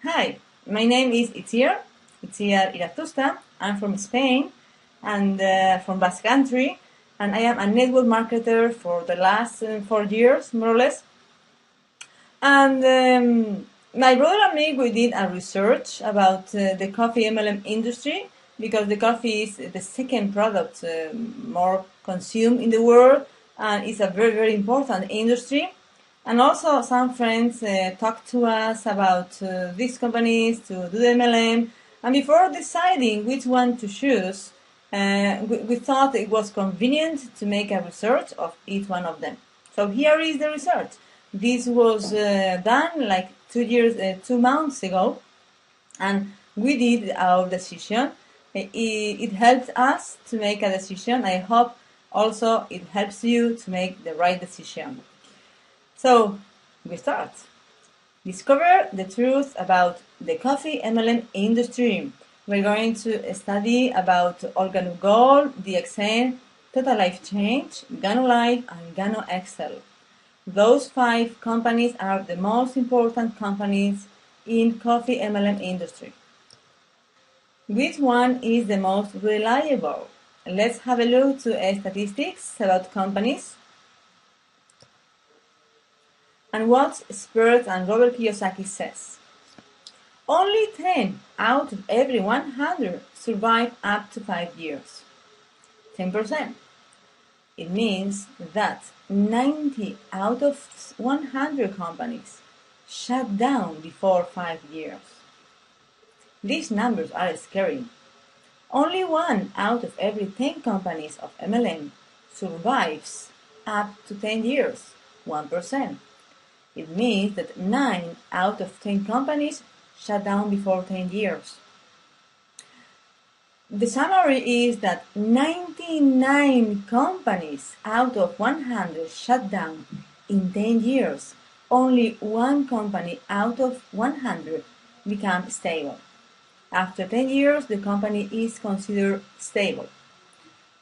Hi, my name is Itziar Iratusta. I'm from Spain and from Basque Country, and I am a network marketer for the last 4 years, more or less. And my brother and me, we did a research about the coffee MLM industry, because the coffee is the second product more consumed in the world, and it's a very, very important industry. And also some friends talked to us about these companies to do the MLM. And before deciding which one to choose, we thought it was convenient to make a research of each one of them. So here is the research. This was done like 2 months ago, and we did our decision. It helped us to make a decision. I hope also it helps you to make the right decision. So, we start. Discover the truth about the coffee MLM industry. We're going to study about Organo Gold, DXN, Total Life Change, Gano Life, and Gano Excel. Those 5 companies are the most important companies in coffee MLM industry. Which one is the most reliable? Let's have a look to statistics about companies. And what Spurs and Robert Kiyosaki says. Only 10 out of every 100 survive up to 5 years. 10%. It means that 90 out of 100 companies shut down before 5 years. These numbers are scary. Only 1 out of every 10 companies of MLM survives up to 10 years. 1%. It means that 9 out of 10 companies shut down before 10 years. The summary is that 99 companies out of 100 shut down in 10 years. Only 1 company out of 100 becomes stable. After 10 years, the company is considered stable.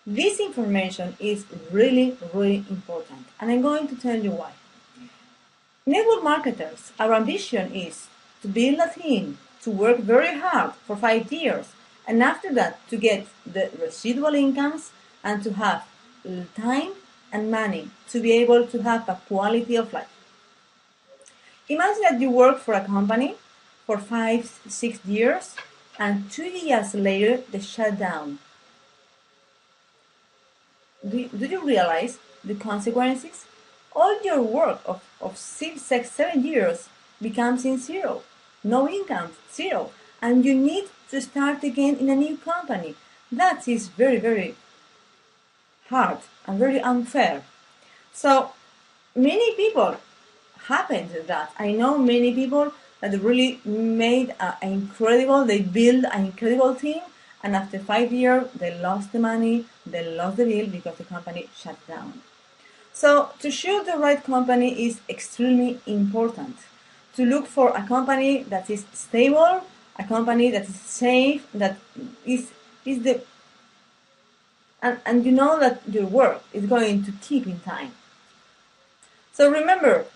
This information is really, really important, and I'm going to tell you why. Network marketers, our ambition is to build a team, to work very hard for 5 years, and after that to get the residual incomes and to have time and money to be able to have a quality of life. Imagine that you work for a company for 5-6 years and 2 years later they shut down. Do you realize the consequences? All your work of 6-7 years becomes in zero. No income, zero. And you need to start again in a new company. That is very, very hard and very unfair. So many people happened to that. I know many people that really made they built an incredible team, and after 5 years they lost the money, they lost the deal because the company shut down. So to choose the right company is extremely important. To look for a company that is stable, a company that is safe, that is the and you know that your work is going to keep in time. So remember,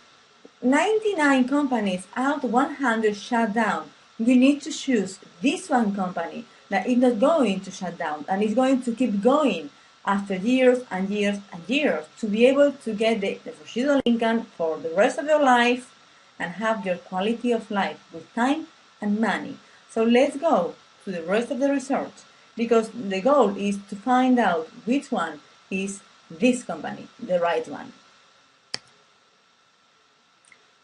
99 companies out of 100 shut down. You need to choose this one company that is not going to shut down and is going to keep going after years and years and years, to be able to get the residual income for the rest of your life and have your quality of life with time and money. So let's go to the rest of the research, because the goal is to find out which one is this company, the right one.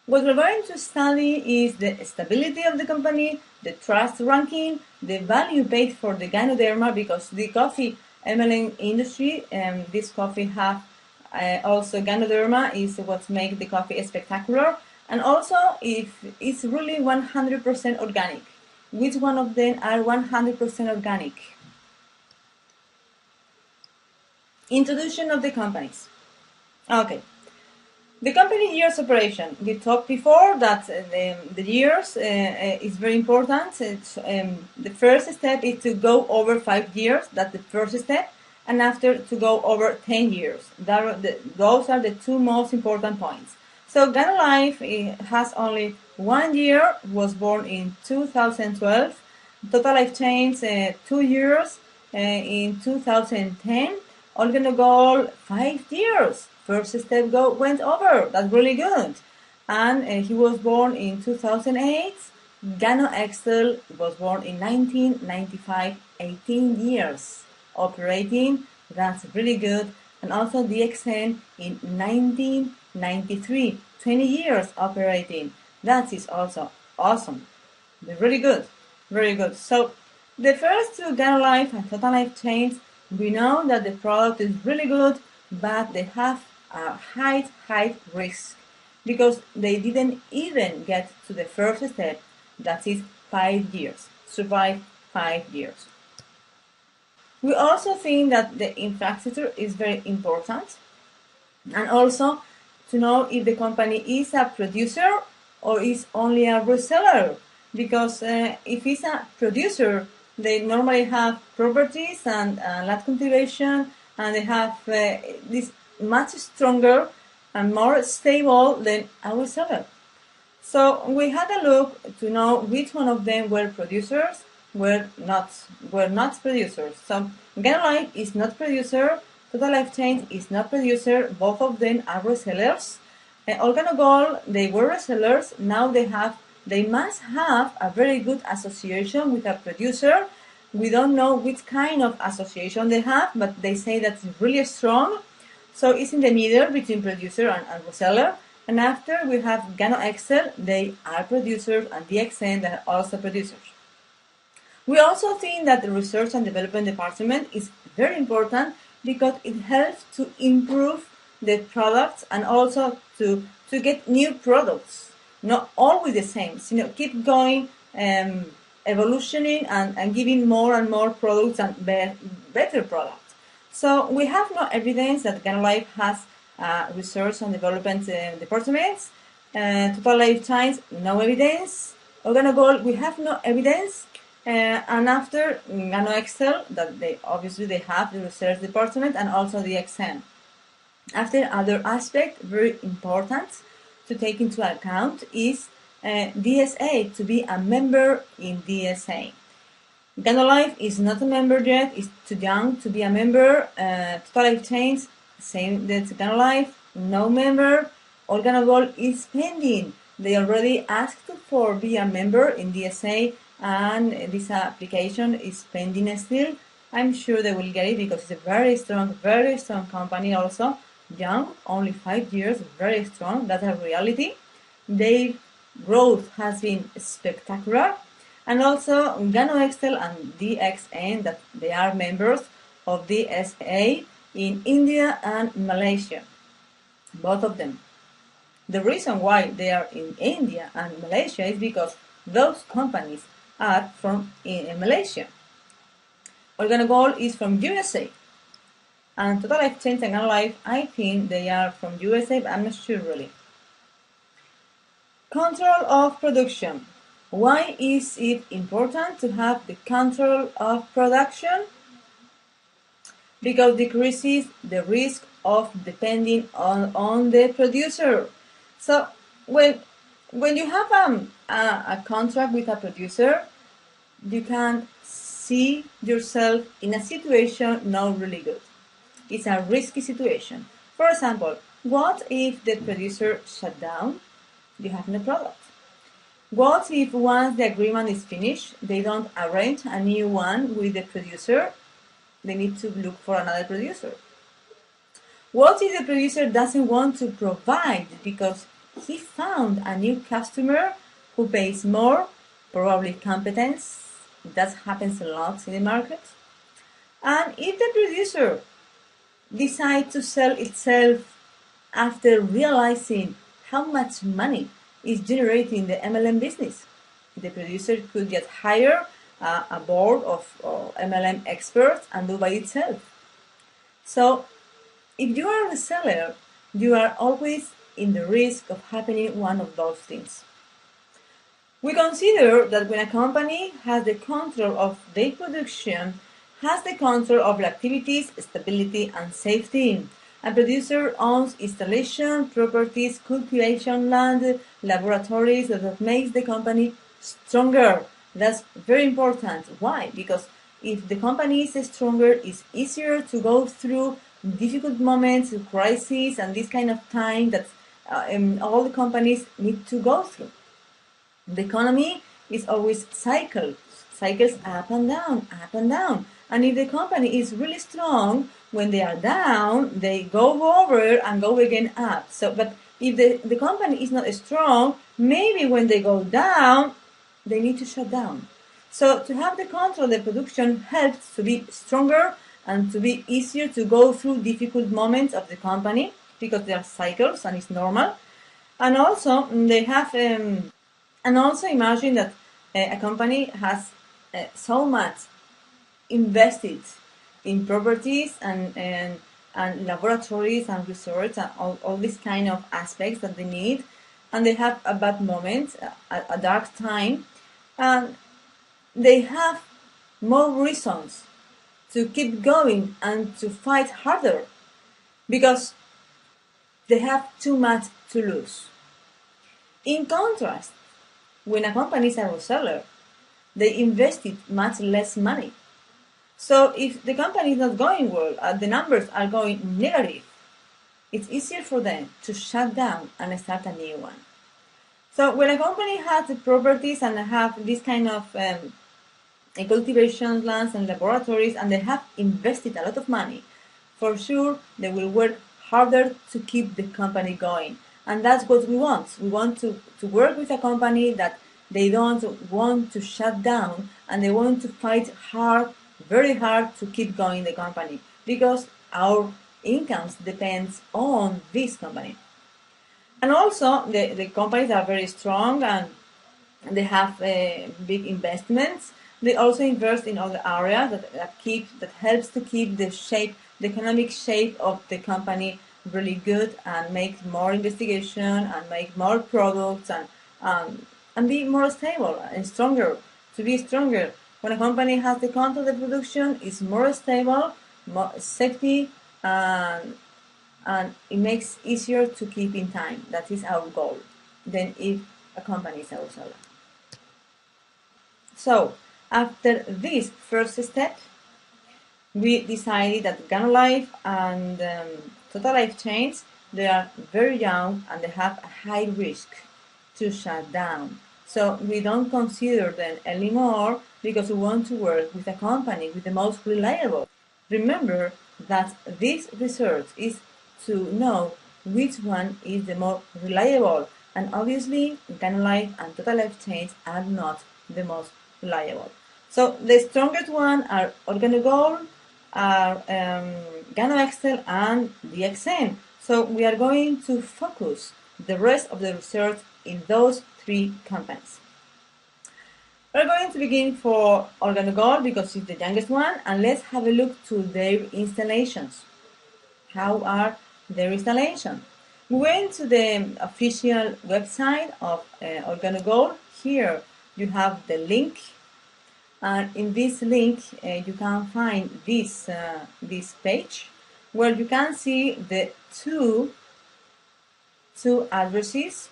What we're going to study is the stability of the company, the trust ranking, the value paid for the Bilganoderma, because the coffee MLM industry, this coffee have also Bilganoderma is what makes the coffee spectacular, and also if it's really 100% organic. Which one of them are 100% organic? Introduction of the companies. Okay. The company years operation. We talked before that the years is very important. It's, the first step is to go over 5 years. That's the first step. And after to go over 10 years. Those are the 2 most important points. So Gano Life has only 1 year, was born in 2012. Total Life Change, 2 years, in 2010. Goal, 5 years. First step went over. That's really good. And he was born in 2008. Excel was born in 1995, 18 years operating. That's really good. And also DXN in 1993, 20 years operating. That is also awesome. Really good. Very good. So the first two, Life and Total Life Change, we know that the product is really good, but they have a high risk because they didn't even get to the first step, that is 5 years. Survive 5 years. We also think that the infrastructure is very important, and also to know if the company is a producer or is only a reseller. Because if it's a producer, they normally have properties and land cultivation, and they have this much stronger and more stable than a reseller. So we had a look to know which one of them were producers, were not producers. So Life is not producer, Total Life Change is not producer, both of them are resellers. Gold, they were resellers, now they must have a very good association with a producer. We don't know which kind of association they have, but they say that it's really strong. So it's in the middle between producer and reseller. And after we have Excel, they are producers, and DXN, they are also producers. We also think that the research and development department is very important because it helps to improve the products and also to get new products. Not always the same, keep going, evolutioning and giving more and more products and better products. So we have no evidence that Life has research and development departments. Total Life Change, no evidence. Gold, we have no evidence. And after Excel, that they have the research department and also the XM. After other aspect, very important to take into account is DSA, to be a member in DSA. Life is not a member yet, is too young to be a member. Total Life Change, same as Life, no member. Gold is pending. They already asked for be a member in DSA, and this application is pending still. I'm sure they will get it because it's a very strong company also. Young, only 5 years, very strong, that's a reality. Their growth has been spectacular. And also Excel and DXN, that they are members of DSA in India and Malaysia, both of them. The reason why they are in India and Malaysia is because those companies are from Malaysia. Gold is from USA. And Total Life Change and Life, I think they are from USA, but I'm not sure really. Control of production. Why is it important to have the control of production? Because decreases the risk of depending on the producer. So when you have a contract with a producer, you can see yourself in a situation not really good. It's a risky situation. For example, what if the producer shut down? You have no product. What if once the agreement is finished, they don't arrange a new one with the producer? They need to look for another producer. What if the producer doesn't want to provide because he found a new customer who pays more, probably competence? That happens a lot in the market. And if the producer decides to sell itself after realizing how much money is generating the MLM business, the producer could just hire a board of MLM experts and do by itself. So if you are a reseller, you are always in the risk of happening one of those things. We consider that when a company has the control of their production, has the control of the activities, stability and safety. A producer owns installation, properties, cultivation land, laboratories that makes the company stronger. That's very important. Why? Because if the company is stronger, it's easier to go through difficult moments, crises, and this kind of time that all the companies need to go through. The economy is always cycles up and down, up and down. And if the company is really strong, when they are down, they go over and go again up. So, but if the company is not strong, maybe when they go down, they need to shut down. So to have the control of the production helps to be stronger and to be easier to go through difficult moments of the company because there are cycles and it's normal. And also they have, and also imagine that a company has so much invested in properties and laboratories and research and all these kind of aspects that they need, and they have a bad moment, a dark time, and they have more reasons to keep going and to fight harder because they have too much to lose. In contrast, when a company is a reseller, they invested much less money. So if the company is not going well, the numbers are going negative, it's easier for them to shut down and start a new one. So when a company has the properties and have this kind of cultivation lands and laboratories, and they have invested a lot of money, for sure they will work harder to keep the company going. And that's what we want. We want to work with a company that they don't want to shut down and they want to fight hard, very hard to keep going the company because our incomes depends on this company. And also the companies are very strong and they have big investments. They also invest in other areas that helps to keep the economic shape of the company really good and make more investigation and make more products and be more stable and stronger. To be stronger, when a company has the control of the production, it's more stable, more safety, and it makes easier to keep in time. That is our goal. Than if a company is our seller. So after this first step, we decided that GanoLife and Total Life Chains, they are very young and they have a high risk to shut down. So we don't consider them anymore because we want to work with a company with the most reliable. Remember that this research is to know which one is the more reliable, and obviously GanoLife and Total Life Chains are not the most reliable. So the strongest one are OrganoGold, are GanoExcel and DXN. So we are going to focus the rest of the research in those three companies. We're going to begin for OrganoGold because it's the youngest one, and let's have a look to their installations. How are their installations? We went to the official website of OrganoGold. Here you have the link. And in this link, you can find this page where you can see the two addresses.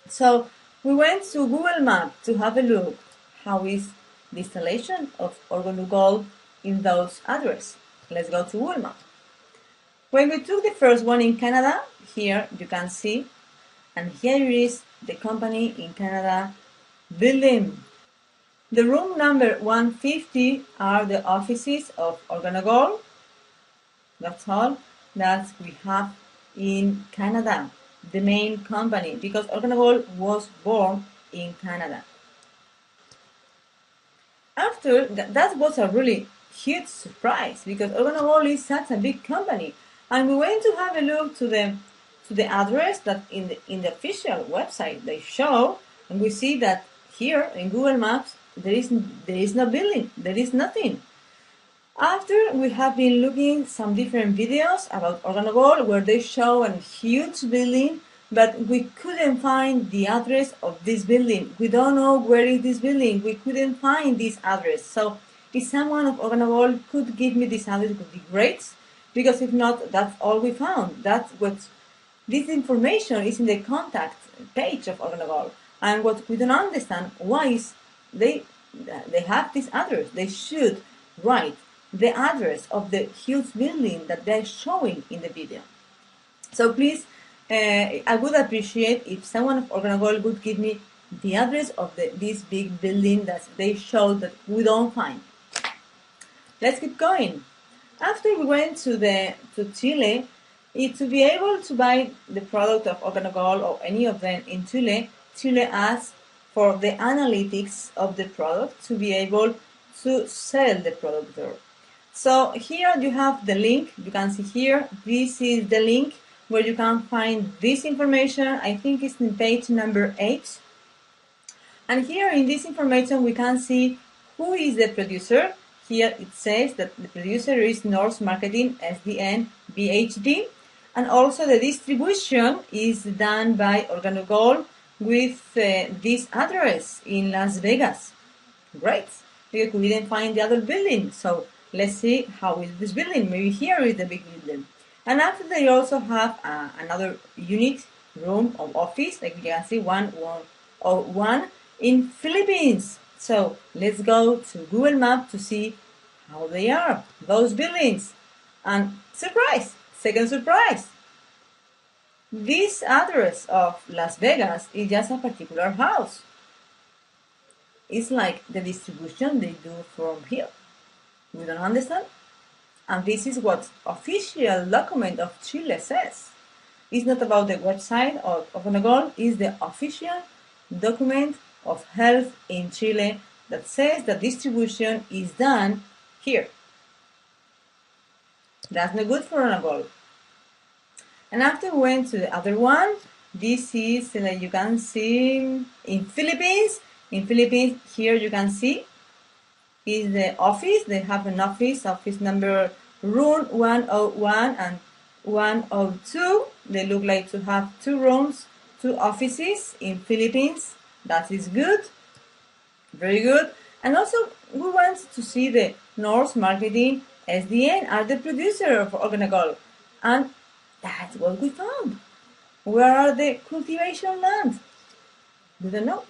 So we went to Google Maps to have a look how is the installation of OrganoGold in those addresses. Let's go to Google Maps. When we took the first one in Canada, here you can see, and here is the company in Canada building. The room number 150 are the offices of OrganoGold. That's all that we have in Canada, the main company, because OrganoGold was born in Canada. After that was a really huge surprise because OrganoGold is such a big company, and we went to have a look to the address that in the official website they show, and we see that here in Google Maps there is no building, there is nothing. After we have been looking some different videos about OrganoGold where they show a huge building, but we couldn't find the address of this building. We don't know where is this building. We couldn't find this address. So if someone of OrganoGold could give me this address, it would be great, because if not, that's all we found. That's what this information is in the contact page of Organogol. And what we don't understand, why is they have this address. They should write the address of the huge building that they're showing in the video. So please, I would appreciate if someone of Organogol would give me the address of this big building that they showed that we don't find. Let's keep going. After we went to Chile, to be able to buy the product of Organogol or any of them in Chile, Chile asked for the analytics of the product to be able to sell the product there. So here you have the link. You can see here, this is the link where you can find this information. I think it's in page number 8. And here in this information we can see who is the producer. Here it says that the producer is North Marketing SDN BHD, and also the distribution is done by Organogol with this address in Las Vegas. Great, because we didn't find the other building, so let's see how is this building. Maybe here is the big building. And after they also have another unit room or office, like you can see one in Philippines. So let's go to Google Maps to see how they are, those buildings. And surprise, second surprise. This address of Las Vegas is just a particular house. It's like the distribution they do from here. We don't understand. And this is what official document of Chile says. It's not about the website of Organogol, it's the official document of health in Chile that says that distribution is done here. That's not good for Organogol. And after we went to the other one, this is, you can see, in Philippines. In Philippines, here you can see is the office. They have an office number room 101 and 102. They look like to have 2 rooms, 2 offices in Philippines. That is good, very good. And also we want to see the North Marketing SDN are the producer of Organogol, and that's what we found. Where are the cultivation lands? We don't know.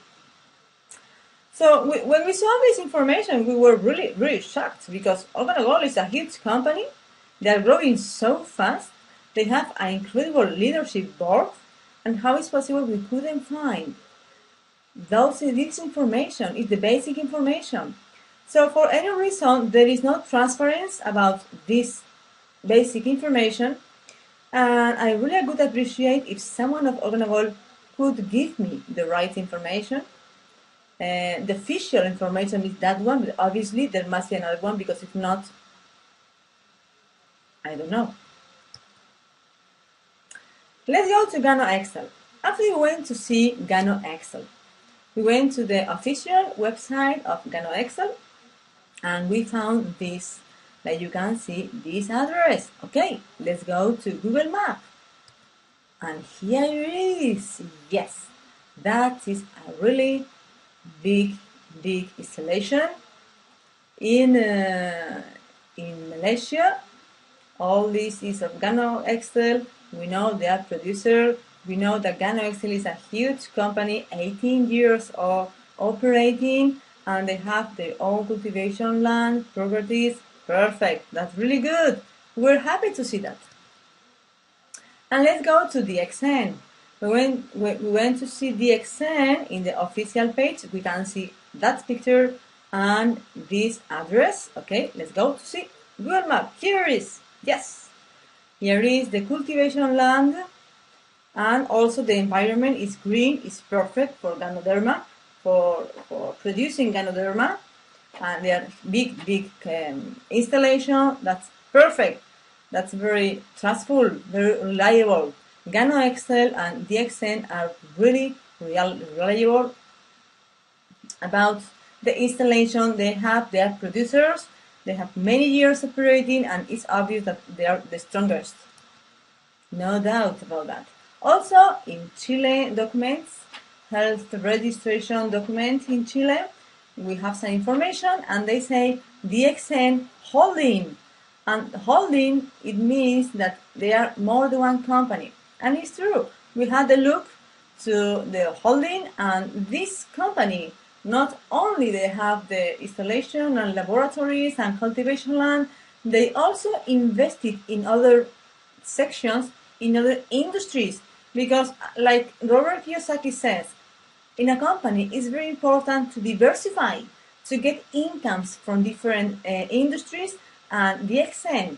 So when we saw this information, we were really, really shocked, because Organogol is a huge company. They are growing so fast. They have an incredible leadership board. And how is possible we couldn't find this information? Is the basic information. So for any reason, there is no transparency about this basic information. And I really would appreciate if someone of Organogol could give me the right information. The official information is that one, but obviously there must be another one, because if not, I don't know. Let's go to Gano Excel. After we went to see Gano Excel, we went to the official website of Gano Excel, and we found this, like you can see, this address. Okay, let's go to Google Maps. And here it is. Yes, that is a really big installation in Malaysia. All this is of Gano Excel. We know they are producer. We know that Gano Excel is a huge company, 18 years of operating, and they have their own cultivation land, properties. Perfect. That's really good. We're happy to see that. And let's go to DXN. We went to see DXN in the official page. We can see that picture and this address. Okay, let's go to see Google Map. Here it is. Yes. Here is the cultivation land, and also the environment is green. It's perfect for Ganoderma, for producing Ganoderma. And they are big installation. That's perfect. That's very trustful, very reliable. Gano Excel and DXN are really reliable about the installation. They are producers. They have many years operating, and it's obvious that they are the strongest. No doubt about that. Also, in Chile documents, health registration documents in Chile, we have some information, and they say DXN holding And holding, it means that they are more than one company. And it's true. We had a look to the holding, and this company, not only they have the installation and laboratories and cultivation land, they also invested in other sections, in other industries. Because like Robert Kiyosaki says, in a company it's very important to diversify, to get incomes from different industries, and DXN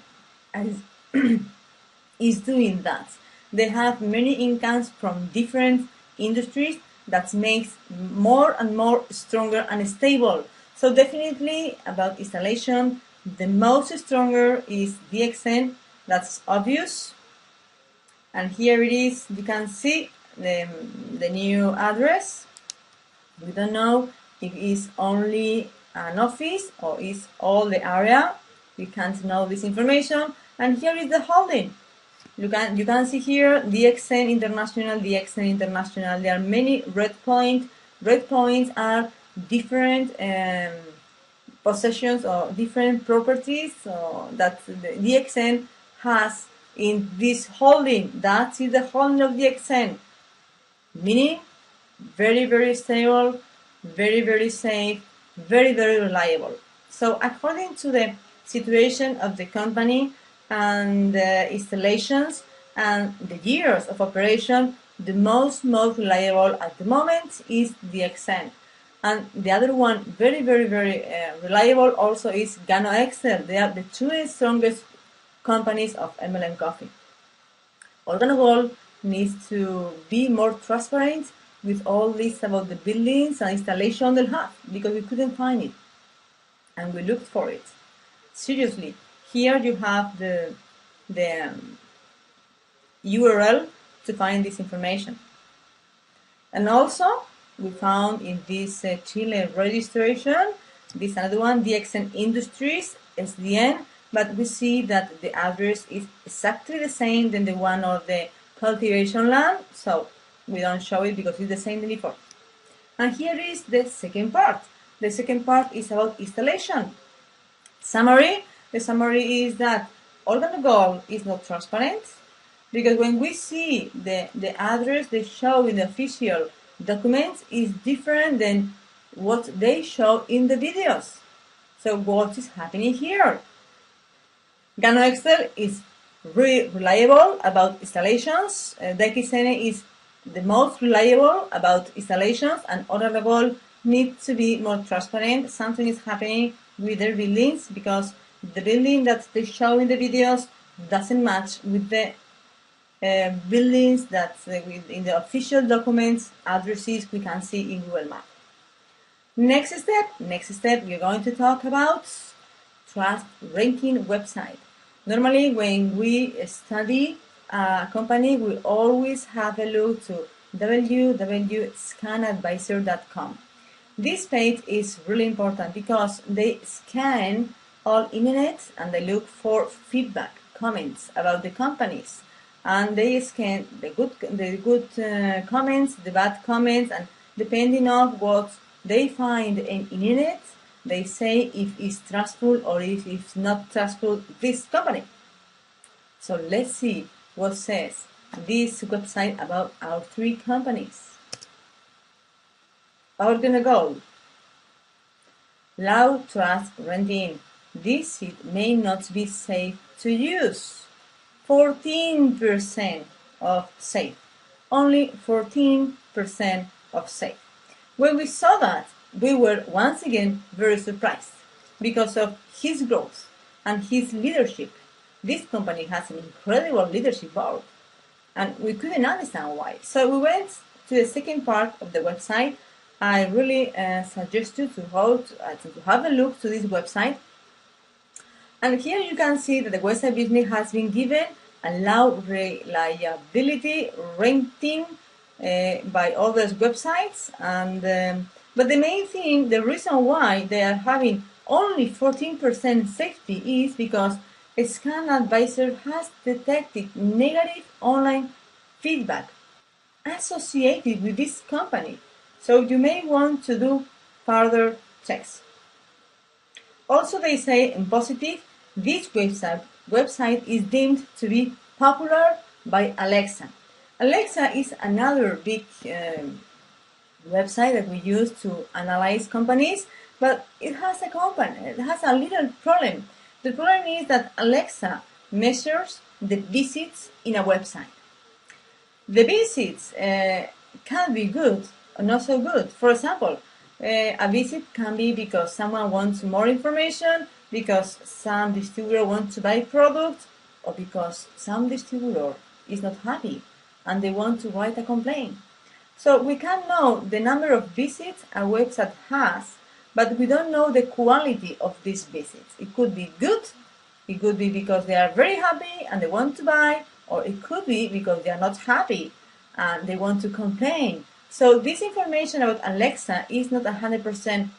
is doing that. They have many incomes from different industries that makes more and more stronger and stable. So definitely about installation, the most stronger is DXN, that's obvious. And here it is, you can see the new address. We don't know if it's only an office or it's all the area. We can't know this information. And here is the holding. You can see here DXN International, DXN International. There are many red points. Red points are different possessions or different properties that the DXN has in this holding. That is the holding of DXN. Meaning very, very stable, very, very safe, very, very reliable. So according to the situation of the company and the installations and the years of operation, the most reliable at the moment is DXN. And the other one, very, very, very reliable also is GanoExcel. They are the two strongest companies of MLM coffee. OrganoGold needs to be more transparent with all this about the buildings and installation they have, because we couldn't find it and we looked for it. Seriously, here you have the URL to find this information. And also we found in this Chile registration this another one, DXN Industries SDN, but we see that the address is exactly the same than the one of the cultivation land, so we don't show it because it's the same as before. And here is the second part. The second part is about installation. Summary. The summary is that OrganoGold is not transparent, because when we see the address they show in the official documents is different than what they show in the videos. So what is happening here? GanoExcel is really reliable about installations. DXN is the most reliable about installations, and OrganoGold needs to be more transparent. Something is happening with their buildings, because the building that they show in the videos doesn't match with the buildings that in the official documents, addresses we can see in Google Maps. Next step, we're going to talk about trust ranking website. Normally, when we study a company, we always have a look to www.scanadvisor.com. This page is really important because they scan all internet and they look for feedback, comments about the companies, and they scan the good comments, the bad comments, and depending on what they find in internet, they say if it's trustful or if it's not trustful, this company. So let's see what says this website about our three companies. OrganoGold. Low trust renting. This seed may not be safe to use. 14% of safe. Only 14% of safe. When we saw that, we were once again very surprised because of his growth and his leadership. This company has an incredible leadership board, and we couldn't understand why. So we went to the second part of the website. I really suggest you to have a look to this website. And here you can see that the website business has been given a low reliability rating by other websites, and but the main thing, the reason why they are having only 14% safety is because ScanAdvisor has detected negative online feedback associated with this company. So you may want to do further checks. Also, they say in positive, This website is deemed to be popular by Alexa. Alexa is another big website that we use to analyze companies, but it has a little problem. The problem is that Alexa measures the visits in a website. The visits can be good or not so good. For example, a visit can be because someone wants more information, because some distributor wants to buy products, or because some distributor is not happy and they want to write a complaint. So we can know the number of visits a website has, but we don't know the quality of these visits. It could be good, it could be because they are very happy and they want to buy, or it could be because they are not happy and they want to complain. So this information about Alexa is not 100%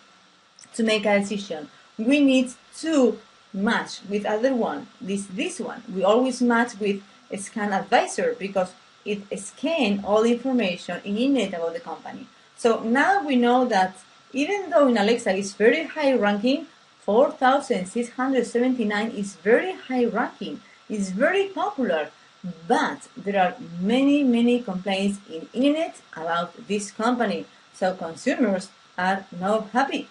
to make a decision. We need to match with other one. This one. We always match with a Scan Advisor because it scans all the information in internet about the company. So now we know that even though in Alexa is very high ranking, 4,679 is very high ranking, is very popular, but there are many complaints in internet about this company, so consumers are not happy.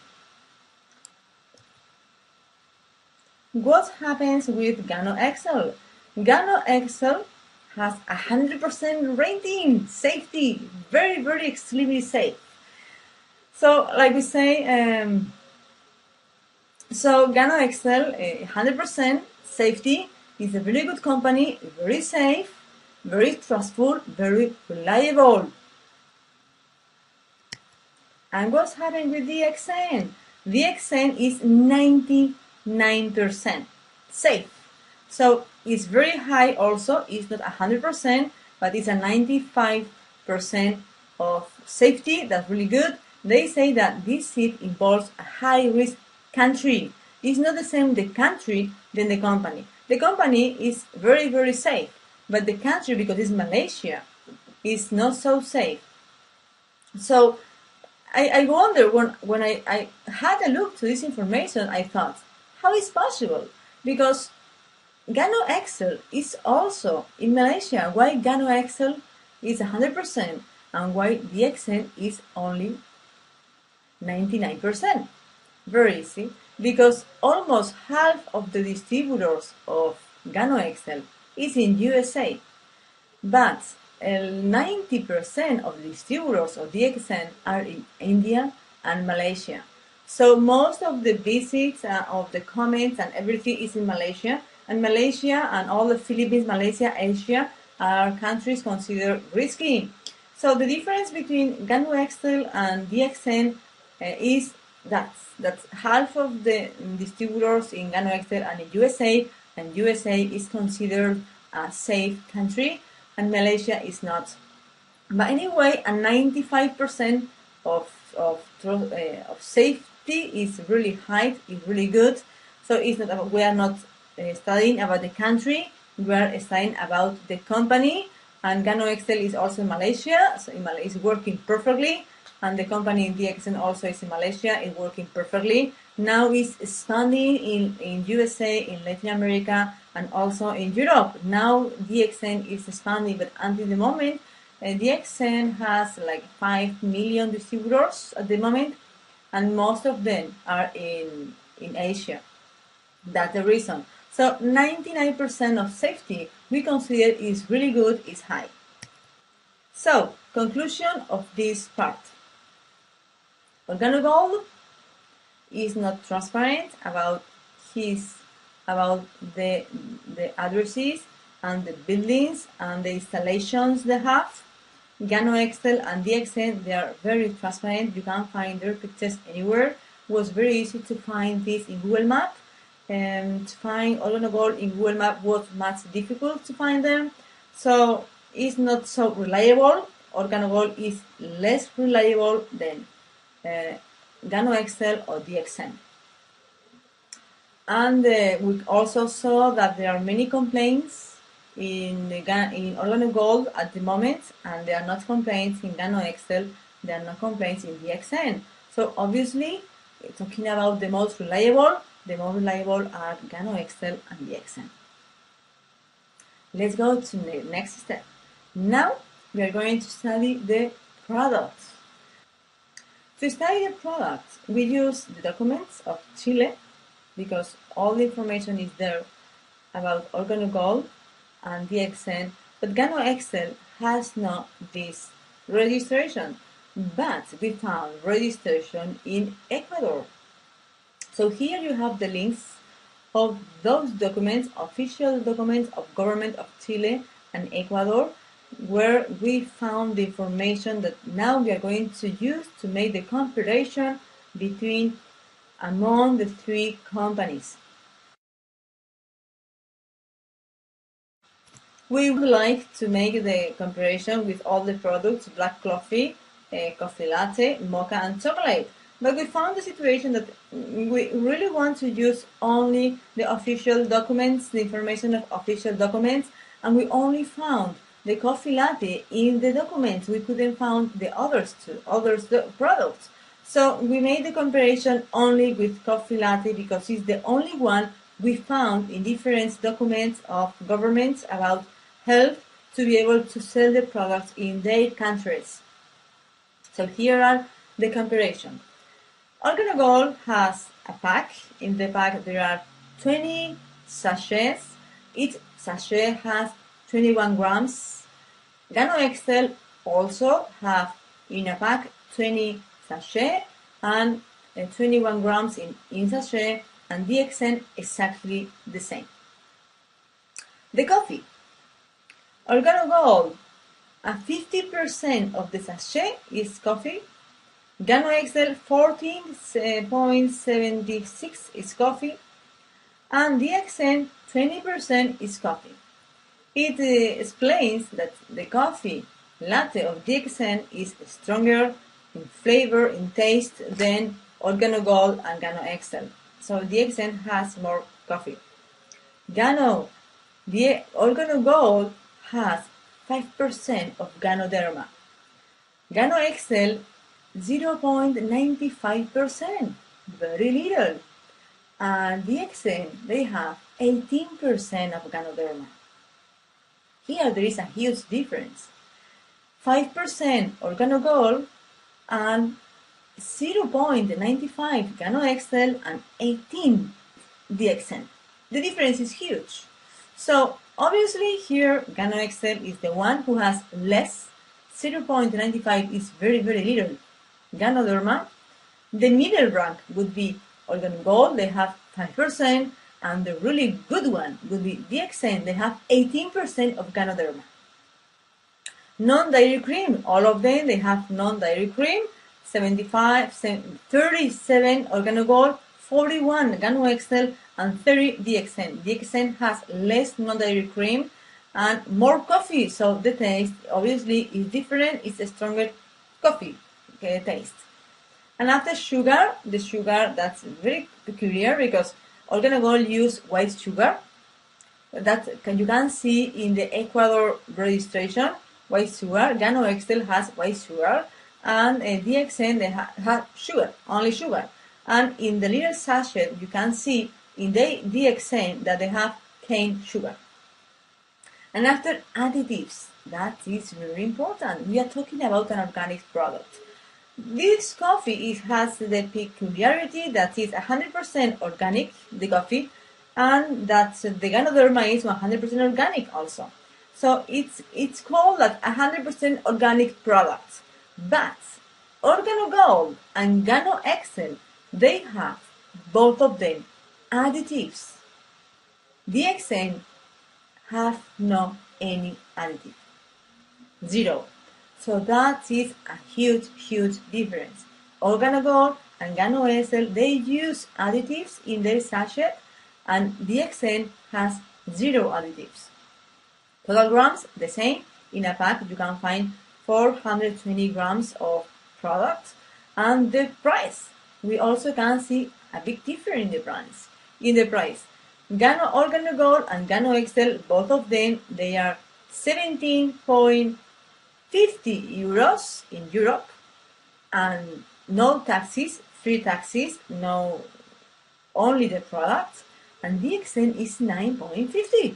What happens with GanoXL? GanoXL has 100% rating, safety, very extremely safe. So like we say, so GanoXL, 100% safety, is a very good company, very safe, very trustful, very reliable. And what's happening with DXN? DXN is 99% safe. So it's very high also, it's not 100%, but it's a 95% of safety. That's really good. They say that this seed involves a high-risk country. It's not the same the country than the company. The company is very safe, but the country, because it's Malaysia, is not so safe. So I wonder, when I had a look to this information, I thought, how is possible? Because GanoXL is also in Malaysia. Why GanoXL is 100% and why DXN is only 99%? Very easy. Because almost half of the distributors of GanoXL is in USA, but 90% of the distributors of DXN are in India and Malaysia. So most of the visits of the comments and everything is in Malaysia, and Malaysia and all the Philippines, Malaysia, Asia are countries considered risky. So the difference between GanoXL and DXN is that half of the distributors in GanoXL are in USA, and USA is considered a safe country, and Malaysia is not. But anyway, a 95% of safety is really high, is really good. So it's not about, we are not studying about the country, we are studying about the company. And GanoXL is also in Malaysia, so it's working perfectly. And the company in DXN also is in Malaysia, it's working perfectly. Now it's expanding in USA, in Latin America, and also in Europe. Now DXN is expanding, but until the moment, DXN has like 5 million distributors at the moment, and most of them are in Asia. That's the reason. So 99% of safety we consider is really good, is high. So, conclusion of this part. OrganoGold is not transparent about the addresses and the buildings and the installations they have. GanoXL and DXN, they are very transparent. You can find their pictures anywhere. It was very easy to find this in Google Maps. To find OrganoGold in Google Maps was much difficult to find them. So it's not so reliable. OrganoGold is less reliable than GanoXL or DXN. And we also saw that there are many complaints in OrganoGold at the moment, and there are not complaints in GanoXL, there are no complaints in DXN. So obviously, talking about the most reliable, the more reliable are GanoXL and DXN. Let's go to the next step. Now we are going to study the product. To study the product, we use the documents of Chile because all the information is there about organogold and DXN, but GanoXL has not this registration, but we found registration in Ecuador. So here you have the links of those documents, official documents of government of Chile and Ecuador, where we found the information that now we are going to use to make the comparison between among the three companies. We would like to make the comparison with all the products, black coffee, coffee latte, mocha and chocolate. But we found the situation that we really want to use only the official documents, the information of official documents, and we only found the coffee latte in the documents. We couldn't find the others products. So we made the comparison only with coffee latte because it's the only one we found in different documents of governments about health to be able to sell the products in their countries. So here are the comparison. Organogold has a pack. In the pack there are 20 sachets. Each sachet has 21 grams. GanoXL also have in a pack 20 sachet and 21 grams in sachet, and DXN exactly the same. The coffee. Organogold, 50% of the sachet is coffee. GanoXL 14.76 is coffee, and DXN 20% is coffee. It explains that the coffee latte of DXN is stronger in flavor, in taste than Organogold and GanoXL. So DXN has more coffee. The Organogold has 5% of Ganoderma. GanoXL 0.95%, very little. And DXN, they have 18% of Ganoderma. Here there is a huge difference. 5% Organogold and 0.95 GanoXL and 18 DXN. The difference is huge. So obviously here GanoXL is the one who has less. 0.95 is very, very little. Ganoderma, the middle rank would be Organogold, they have 5%, and the really good one would be DXN, they have 18% of Ganoderma. Non-dairy cream, all of them, they have non-dairy cream, 37 Organogold, 41 GanoXL, and 30 DXN. DXN has less non-dairy cream and more coffee, so the taste obviously is different. It's a stronger coffee taste. And after sugar, the sugar that's very peculiar because Organogold use white sugar. That you can see in the Ecuador registration, white sugar. GanoXL has white sugar, and DXN they have sugar, only sugar. And in the little sachet, you can see in the DXN that they have cane sugar. And after additives, that is very important. We are talking about an organic product. This coffee has the peculiarity that is 100% organic, the coffee, and that the Ganoderma is 100% organic also. So it's called like 100% organic product. But Organogold and GanoXL, they have both of them additives. DXN have no any additive. Zero. So that is a huge, huge difference. Organogold and GanoXL, they use additives in their sachet, and DXN has zero additives. Total grams, the same. In a pack, you can find 420 grams of product. And the price, we also can see a big difference in the price. Organogold and GanoXL, both of them, they are 17.50 euros in Europe, and no taxes, free taxes, no only the product, and DXN is 9.50.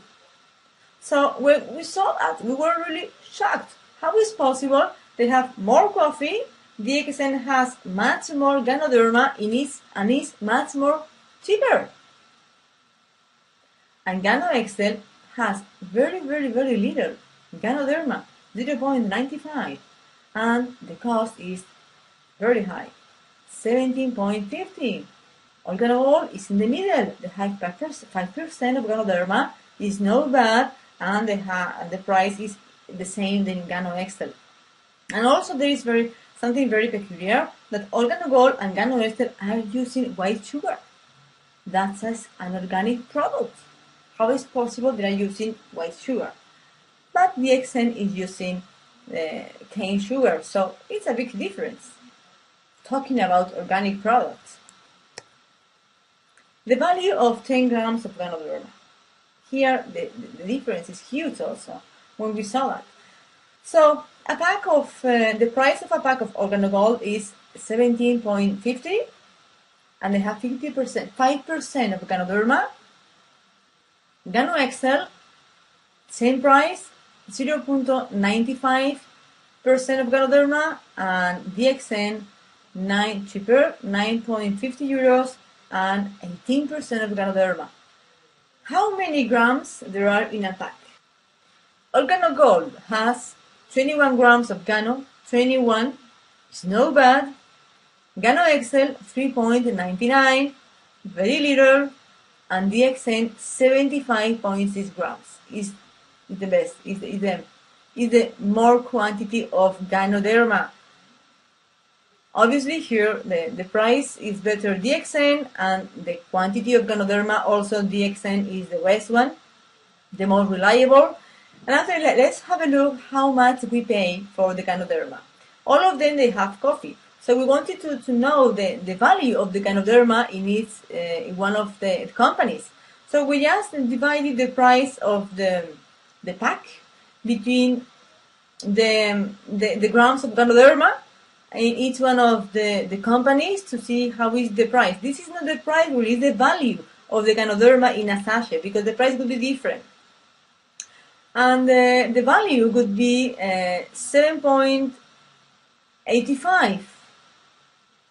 So when we saw that, we were really shocked. How is possible? They have more coffee, DXN has much more Ganoderma and is much more cheaper. And GanoXL has very little Ganoderma, 0.95, and the cost is very high, 17.50. Organogol is in the middle. The high 5% of Ganoderma is not bad, and the price is the same than GanoXL. And also there is something very peculiar, that Organogol and GanoXL are using white sugar. That's an organic product. How is possible they are using white sugar? But DXN is using cane sugar, so it's a big difference. Talking about organic products. The value of 10 grams of Ganoderma. Here the difference is huge also when we saw that. So the price of a pack of Organogol is 17.50, and they have 5% of Ganoderma. GanoXL, same price, 0.95% of Ganoderma, and DXN, cheaper, 9.50 euros, and 18% of Ganoderma. How many grams there are in a pack? Organogol has 21 grams of Gano, 21, it's no bad. GanoXL, 3.99, very little. And DXN 75.6 grams is the best, is the more quantity of Ganoderma. Obviously here the price is better DXN, and the quantity of Ganoderma also DXN is the best one, the most reliable. And after let's have a look how much we pay for the Ganoderma. All of them they have coffee. So we wanted to know the value of the Ganoderma in one of the companies. So we just divided the price of the pack between the grams of Ganoderma in each one of the companies to see how is the price. This is not the price, really, it's the value of the Ganoderma in a sachet, because the price would be different. And the value would be 7.85.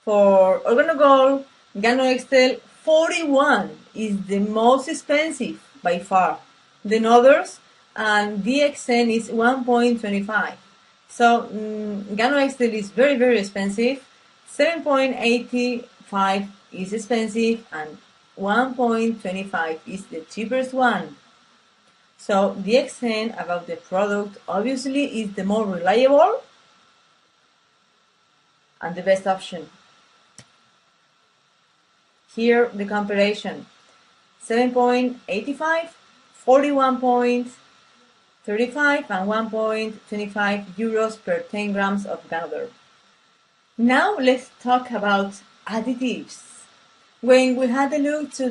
For Organogol, GanoXL, 41 is the most expensive by far than others, and DXN is 1.25. So GanoXL is very expensive, 7.85 is expensive, and 1.25 is the cheapest one. So DXN about the product obviously is the more reliable and the best option. Here the comparison, 7.85, 41.35 and 1.25 euros per 10 grams of Ganoderma. Now let's talk about additives. When we had a look to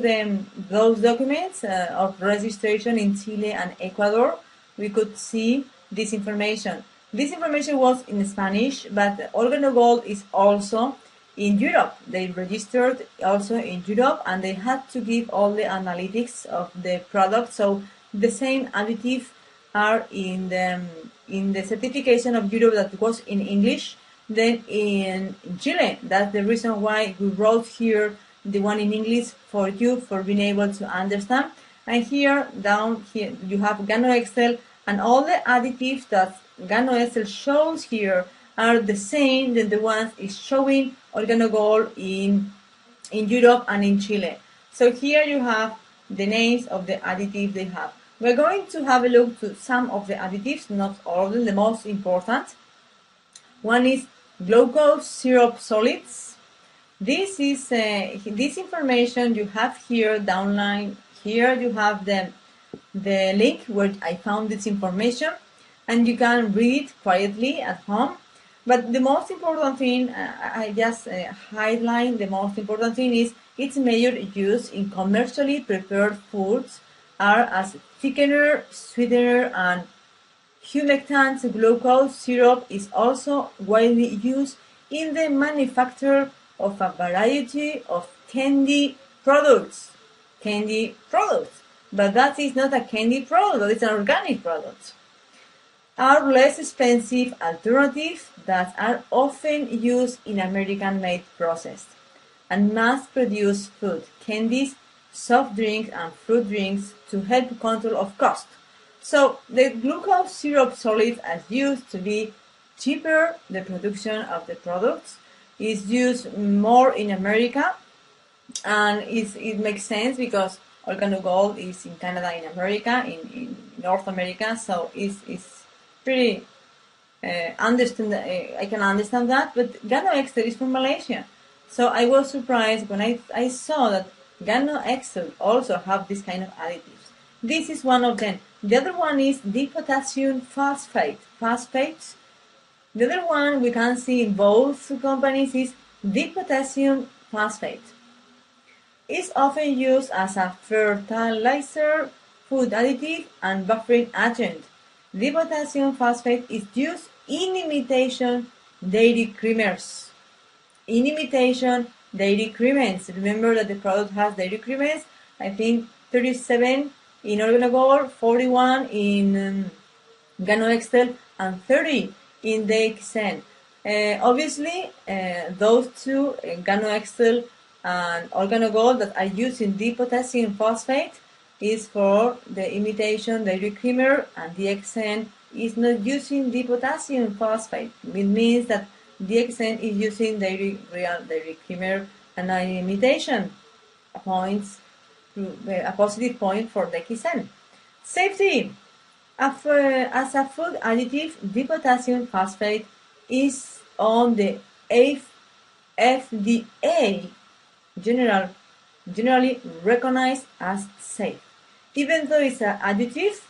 those documents of registration in Chile and Ecuador, we could see this information. This information was in Spanish, but Organogol is also in Europe. They registered also in Europe, and they had to give all the analytics of the product. So the same additives are in the certification of Europe that was in English than in Chile. That's the reason why we wrote here the one in English for you, for being able to understand. And here, down here, you have GanoXL, and all the additives that GanoXL shows here are the same than the ones is showing Organogol in Europe and in Chile. So here you have the names of the additives they have. We're going to have a look to some of the additives, not all of them, the most important. One is glucose syrup solids. This is this information you have here downline. Here you have the link where I found this information, and you can read it quietly at home. But the most important thing, I just highlight the most important thing is its major use in commercially prepared foods are as thickener, sweetener, and humectant. Glucose syrup is also widely used in the manufacture of a variety of candy, products, candy products, but that is not a candy product, it's an organic product, are less expensive alternatives that are often used in American-made processed and mass-produced food, candies, soft drinks, and fruit drinks to help control of cost. So the glucose syrup solid is used to be cheaper. The production of the products is used more in America, and it makes sense because organogold is in Canada, in America, in North America, so it's pretty I can understand that. But Gano Excel is from Malaysia, so I was surprised when I saw that Gano Excel also have this kind of additives. This is one of them. The other one is dipotassium phosphate. Phosphates. The other one we can see in both companies is dipotassium phosphate. It's often used as a fertilizer, food additive, and buffering agent. Dipotassium phosphate is used in imitation dairy creamers. In imitation dairy creamers. Remember that the product has dairy creamers. I think 37 in organogold, 41 in Gano Excel, and 30 in DXN. Obviously, those two, Gano Excel and organogold, that are using dipotassium phosphate is for the imitation dairy creamer, and DXN is not using dipotassium phosphate. It means that DXN is using real dairy creamer, and an imitation points a positive point for DXN. Safety. As a food additive, dipotassium phosphate is on the FDA generally recognized as safe. Even though it's an additive,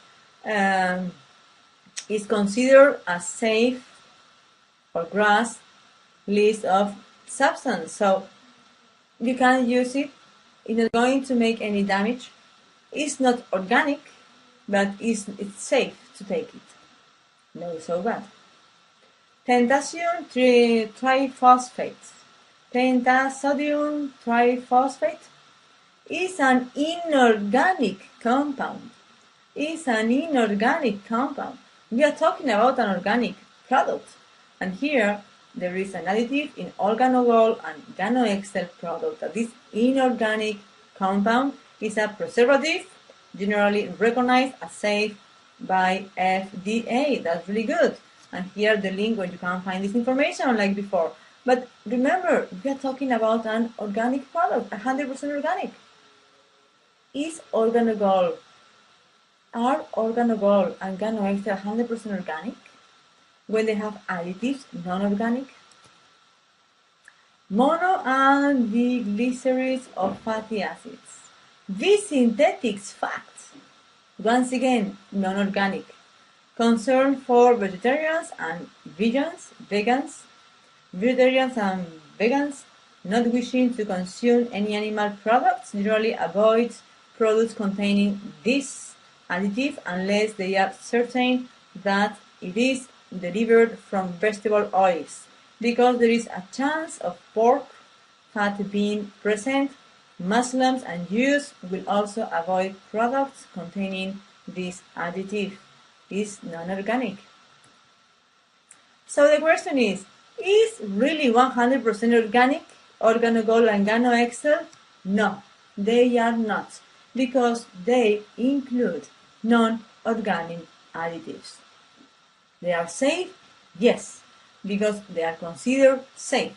it's considered as safe or GRAS list of substance. So you can use it. It's not going to make any damage. It's not organic, but it's safe to take it. No, so bad. Pentasodium triphosphate. Pentasodium triphosphate is an inorganic compound. It's an inorganic compound. We are talking about an organic product. And here there is an additive in organogold and Gano Excel product. That this inorganic compound is a preservative generally recognized as safe by FDA. That's really good. And here the link where you can find this information like before. But remember, we are talking about an organic product, 100% organic. Is organogold, are organogold and Gano Excel 100% organic when they have additives, non-organic? Mono and diglycerides of fatty acids. These synthetic facts, once again, non-organic. Concern for vegetarians and vegans, vegetarians and vegans not wishing to consume any animal products generally avoid products containing this additive unless they are certain that it is delivered from vegetable oils, because there is a chance of pork fat being present. Muslims and Jews will also avoid products containing this additive. Is non-organic. So the question is really 100% organic organogold and Gano Excel? No, they are not, because they include non-organic additives. They are safe? Yes, because they are considered safe,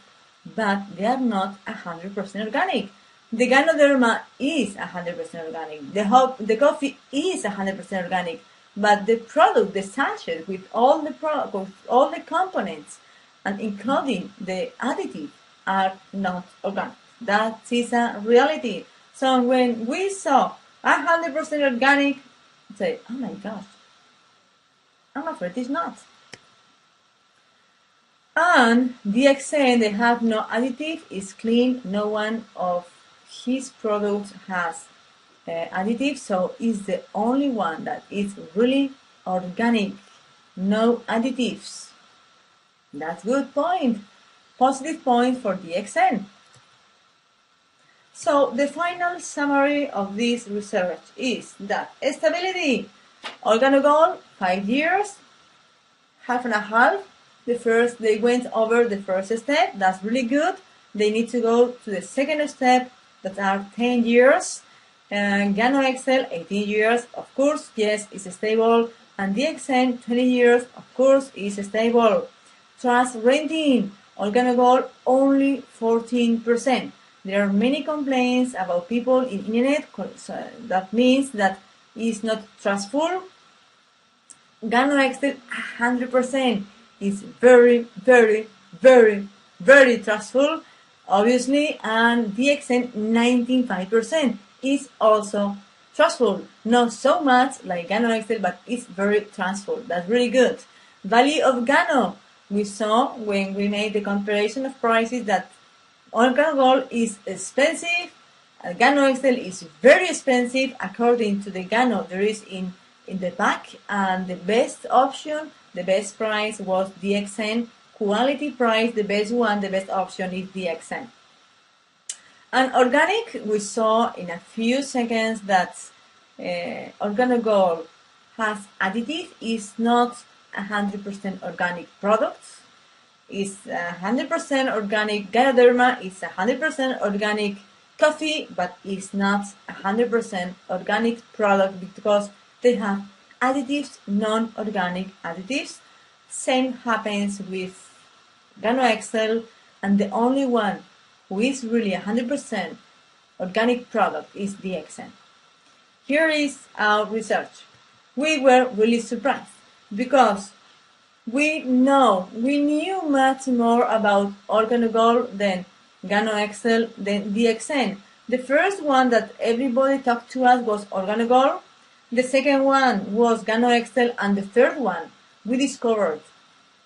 but they are not 100% organic. The Ganodiderma is 100% organic. The coffee is 100% organic. But the product, the sachet with all the components and including the additive are not organic. That is a reality. So when we saw 100% organic, say, oh my gosh, I'm afraid it's not. And DXN, they have no additive, is clean. No one of his products has additive, so it's the only one that is really organic, no additives. That's good point. Positive point for DXN. So So the final summary of this research is that stability, organogold, 5 years, half and a half. They went over the first step, that's really good. They need to go to the second step, that are 10 years. GanoXL, 18 years, of course, yes, is stable. And DXN, 20 years, of course, is stable. Trust rating, organogold, only 14%. There are many complaints about people in internet, so that means that it's not trustful. GanoXL, 100%, is very, very, very, very trustful, obviously, and DXN, 95%, is also trustful. Not so much like GanoXL, but it's very trustful. That's really good. Value of Gano. We saw when we made the comparison of prices that organogold is expensive, GanoXL is very expensive according to the Gano there is in the back, and the best option, the best price was DXN. Quality price, the best one, the best option is DXN. And organic, we saw in a few seconds that organogold has additive, is not 100% organic products. It's 100% organic Ganoderma, it's 100% organic coffee, but it's not 100% organic product because they have additives, non-organic additives. Same happens with GanoXL, and the only one who is really 100% organic product is DXN. Here is our research. We were really surprised because we knew much more about organogold than GanoXL than DXN. The first one that everybody talked to us was organogold. The second one was GanoXL, and the third one we discovered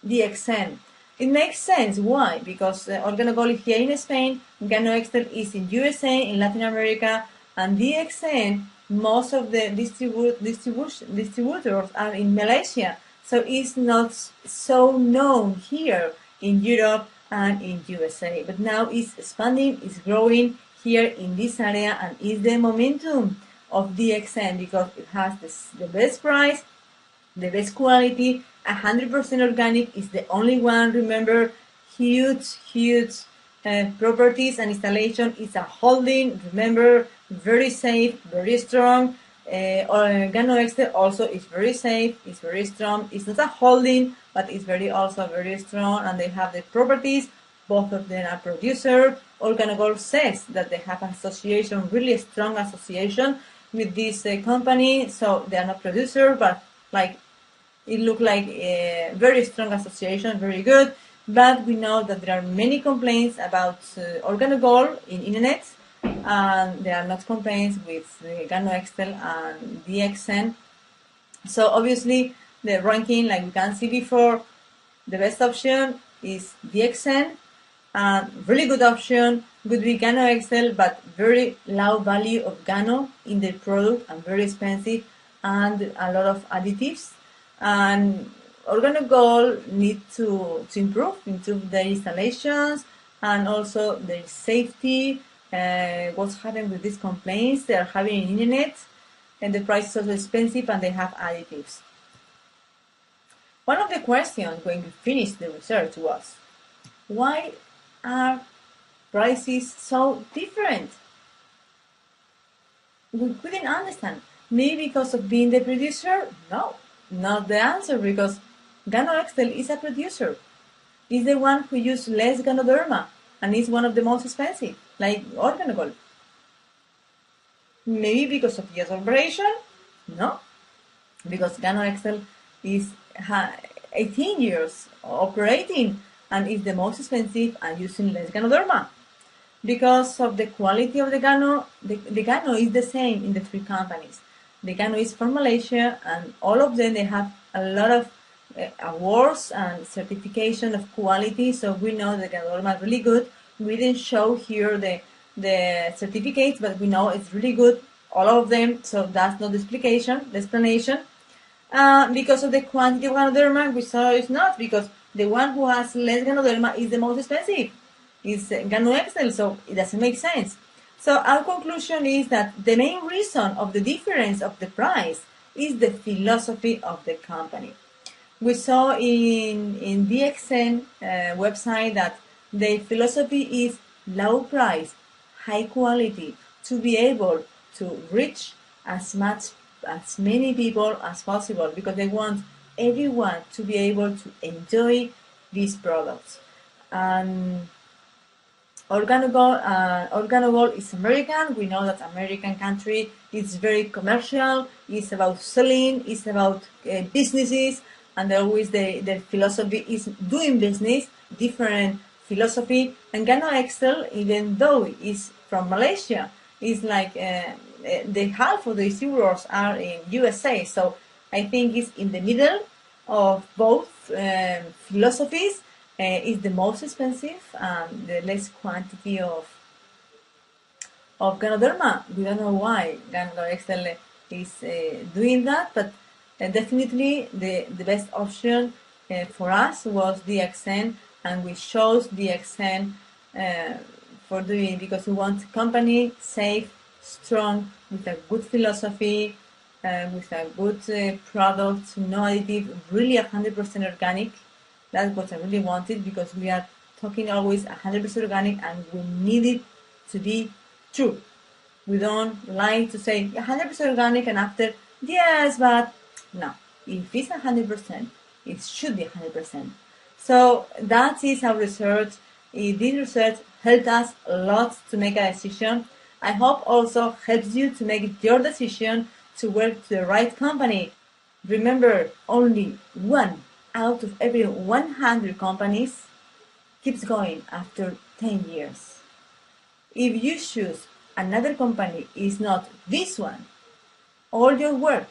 DXN. It makes sense. Why? Because organogold is here in Spain, GanoXL is in USA, in Latin America, and DXN, most of the distributors are in Malaysia. So it's not so known here in Europe and in USA. But now it's expanding, it's growing here in this area, and is the momentum of DXN because it has the best price, the best quality, 100% organic is the only one. Remember, huge properties and installation. It's a holding. Remember, very safe, very strong. GanoXL also is very safe, it's very strong. It's not a holding, but it's also very strong, and they have the properties. Both of them are producer. Organogold says that they have an association, really strong association with this company. So they are not producer, but like it looked like a very strong association, very good. But we know that there are many complaints about organogold in internet, and there are not complaints with GanoXL and DXN. So obviously the ranking, like we can see before, the best option is DXN, and really good option would be GanoXL, but very low value of Gano in the product and very expensive and a lot of additives. And organogold need to improve their installations and also their safety. What's happening with these complaints they are having in internet, and the price is also expensive and they have additives. One of the questions when we finished the research was, why are prices so different? We couldn't understand. Maybe because of being the producer? No, not the answer, because GanoXL is a producer. It's the one who uses less Ganoderma and is one of the most expensive, like organogold. Maybe because of years of operation? No, because GanoXL is 18 years operating and is the most expensive and using less Ganoderma. Because of the quality of the Gano, the Gano is the same in the three companies. The Gano is from Malaysia, and all of them, they have a lot of awards and certification of quality, so we know the Ganoderma is really good. We didn't show here the certificates, but we know it's really good, all of them, so that's not the explanation. Because of the quantity of Ganoderma, we saw it's not, because the one who has less Ganoderma is the most expensive. It's GanoXL, so it doesn't make sense. So our conclusion is that the main reason of the difference of the price is the philosophy of the company. We saw in DXN website that the philosophy is low price, high quality, to be able to reach as many people as possible, because they want everyone to be able to enjoy these products. And Organogold is American. We know that American country is very commercial. It's about selling. It's about businesses, and always the philosophy is doing business. Different philosophy. And Gano Excel, even though it's from Malaysia, is like the half of the distributors are in USA. So I think it's in the middle of both philosophies. Is the most expensive and the less quantity of Ganoderma. We don't know why Excel is doing that, but definitely the best option for us was DXN, and we chose DXN for doing, because we want a company safe, strong, with a good philosophy, with a good product, no additive, really 100% organic. That's what I really wanted, because we are talking always 100% organic, and we need it to be true. We don't like to say 100% organic and after, yes, but no. If it's 100%, it should be 100%. So that is our research. This research helped us a lot to make a decision. I hope also helps you to make your decision to work to the right company. Remember, only one out of every 100 companies keeps going after 10 years. If you choose another company, is not this one, all your work,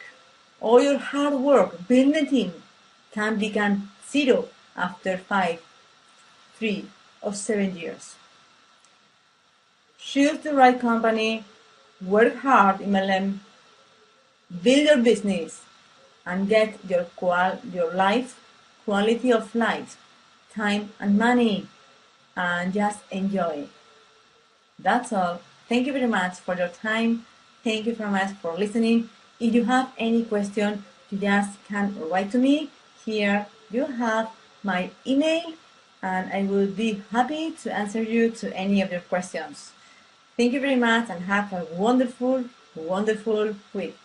all your hard work building a team can become zero after 5, 3, or 7 years. Choose the right company, work hard in MLM, build your business, and get your quality of life, time and money, and just enjoy. That's all. Thank you very much for your time. Thank you very much for listening. If you have any question, you just can write to me. Here you have my email, and I will be happy to answer you to any of your questions. Thank you very much, and have a wonderful, wonderful week.